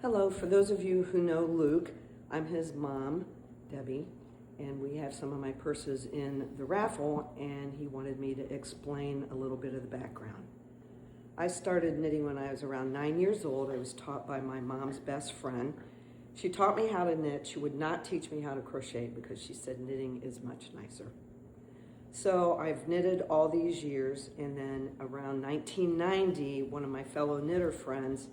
Hello, for those of you who know Luke, I'm his mom, Debbie, and we have some of my purses in the raffle, and he wanted me to explain a little bit of the background. I started knitting when I was around 9 years old. I was taught by my mom's best friend. She taught me how to knit. She would not teach me how to crochet because she said knitting is much nicer. So I've knitted all these years, and then around 1990, one of my fellow knitter friends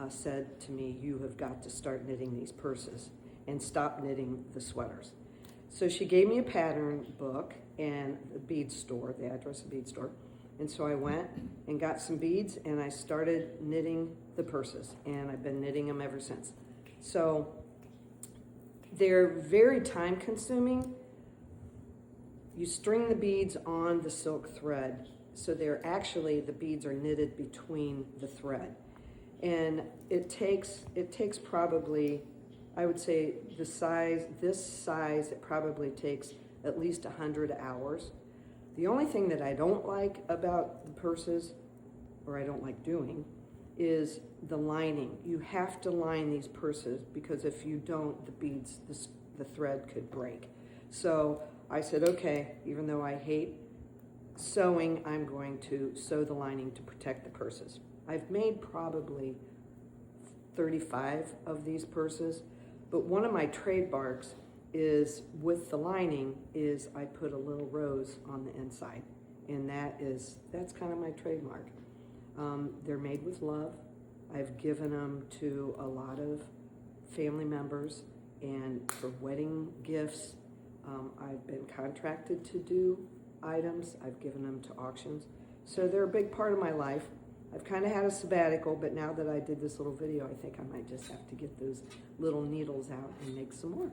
said to me, "You have got to start knitting these purses and stop knitting the sweaters." So she gave me a pattern book and the bead store, the address of the bead store. And so I went and got some beads and I started knitting the purses, and I've been knitting them ever since. So they're very time consuming. You string the beads on the silk thread, so they're actually, the beads are knitted between the thread. And it takes probably, I would say this size, it probably takes at least 100 hours. The only thing that I don't like about the purses, or I don't like doing, is the lining. You have to line these purses because if you don't, the beads, the thread could break. So I said, okay, even though I hate sewing, I'm going to sew the lining to protect the purses. I've made probably 35 of these purses, but one of my trademarks is with the lining is I put a little rose on the inside, and that's kind of my trademark. They're made with love. I've given them to a lot of family members, and for wedding gifts, I've been contracted to do items. I've given them to auctions. So they're a big part of my life. I've kind of had a sabbatical, but now that I did this little video, I think I might just have to get those little needles out and make some more.